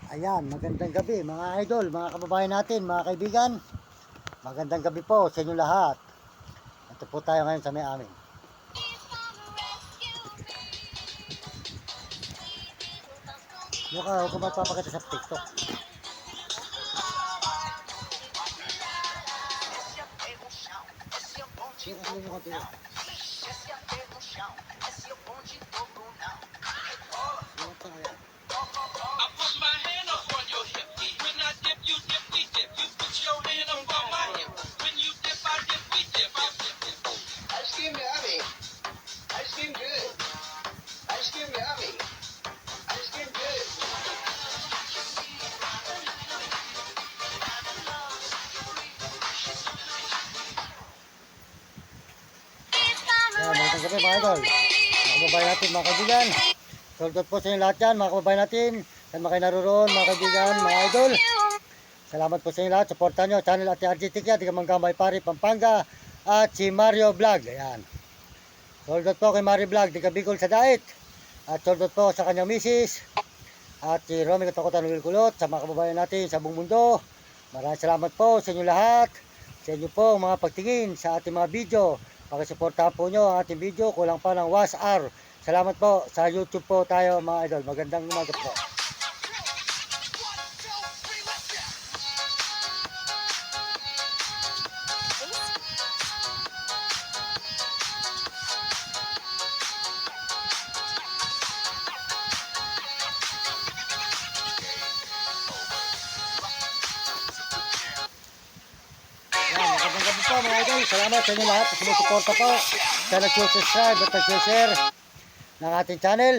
Ayan, magandang gabi mga idol, mga kababayan natin, mga kaibigan. Magandang gabi po sa inyo lahat. Ito po tayo ngayon sa may amin. Mukha ako magpapakita sa TikTok. Ayan, magandang gabi mga idol, mga kababayan natin, mga kaibigan. Soldot po sa inyo lahat yan, mga kababayan natin. Saan mga kayo naroon, mga kaibigan, mga idol. Salamat po sa inyo lahat. Supportan nyo channel Ate RG Tikya, Tiga Manggambay Pari, Pampanga. At si Mario Vlog. Ayan. Soldot po kay Mario Vlog, Tiga Bicol sa Dait. At soldot po sa kanyang misis. At si Romy Katakutan Wilkulot, sa mga kababayan natin sa buong mundo. Maraming salamat po sa inyo lahat. Sa inyo po mga pagtingin sa ating mga video. Pakisuportahan po nyo ang ating video. Kulang pa ng 1 hour. Salamat po sa YouTube po tayo mga idol. Magandang umaga po. Magandang gabi po mga idol. Salamat sa inyo lahat sa sumusuporta po. Sa nag-subscribe at nag-share ng ating channel.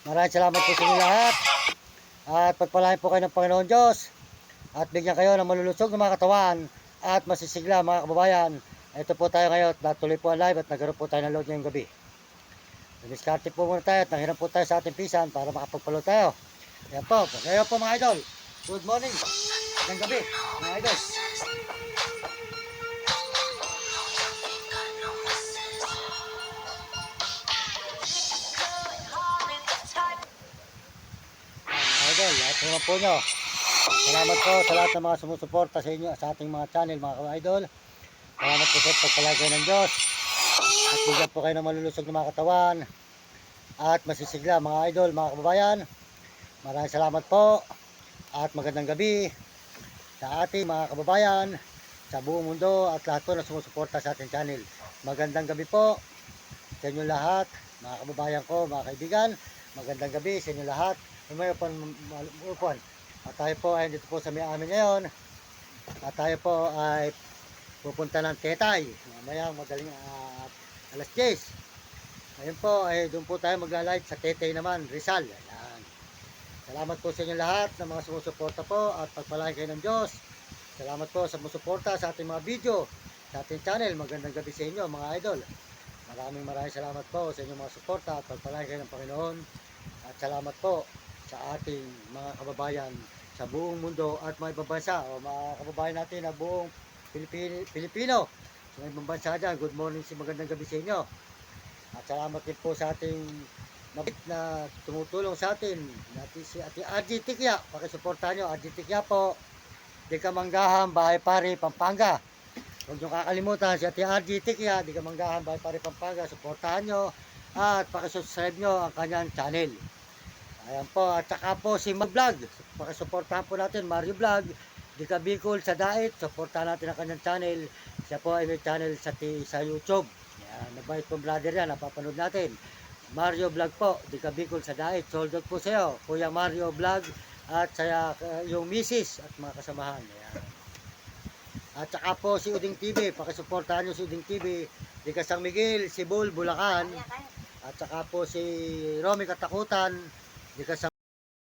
Maraming salamat po sa inyo lahat. At pagpalain po kayo ng Panginoon Diyos. At bigyan kayo ng malulusog ng mga katawan. At masisigla mga kababayan. Ito po tayo ngayon. Natuloy po ang live at nagkaroon po tayo ng load ngayong gabi. Diskarte po muna tayo at nanghiram po tayo sa ating pisan para makapagpalo tayo. Ayan po. Ngayon po mga idol. Good morning. Magandang gabi mga idol. Idol, lahat naman po nyo. Salamat po sa lahat ng mga sumusuporta sa inyo, sa ating mga channel mga ka-idol. Salamat po sa pagpalagay ng Diyos. At bigyan po kayo ng malulusog ng mga katawan. At masisigla mga idol, mga kababayan. Maraming salamat po. At magandang gabi sa ating mga kababayan sa buong mundo at lahat po na sumusuporta sa ating channel. Magandang gabi po sa inyo lahat, mga kababayan ko, mga kaibigan. Magandang gabi sa inyo lahat. Upuan. At tayo po ay dito po sa may amin ngayon. At tayo po ay pupunta ng Tetay. Mamaya magaling alas 10. Ngayon po ay doon po tayo magla-live sa Tetay naman, Rizal. Ayan. Salamat po sa inyo lahat ng mga sumusuporta po at pagpalain kayo ng Diyos. Salamat po sa sumusuporta sa ating mga video, sa ating channel. Magandang gabi sa inyo mga idol. Maraming salamat po sa inyong mga suporta at pagpalain kayo ng Panginoon. At salamat po sa ating mga kababayan sa buong mundo at mga ibang bansa o mga kababayan natin na buong Pilipino sa mga ibang bansa dyan. Good morning, magandang gabi sa inyo. At salamat din po sa ating mabit na tumutulong sa atin si Ate RG Tikya. Pakisuportahan nyo, RG Tikya po, Tiga Manggambay, Bahay Pari, Pampanga. Huwag nyo kakalimutan si Ate RG Tikya, Tiga Manggambay, Bahay Pari, Pampanga. Suportahan nyo at pakisubscribe nyo ang kanyang channel. Ayan po, at saka po si Mag-Vlog. Pakisuportahan po natin, Mario Vlog, Tiga Bicol sa Dait. Suportahan natin ang kanyang channel. Siya po ay may channel sa YouTube. Ayan, nabait po brother yan, napapanood natin. Mario Vlog po, Tiga Bicol sa Dait. Soldot po sa'yo, Kuya Mario Vlog at sa yung misis at mga kasamahan. Ayan. At saka po si Uding TV, pakisuportahan nyo si Uding TV, Tiga San Miguel, Sibol, Bulacan. At saka po si Romy Katakutan, Tiga San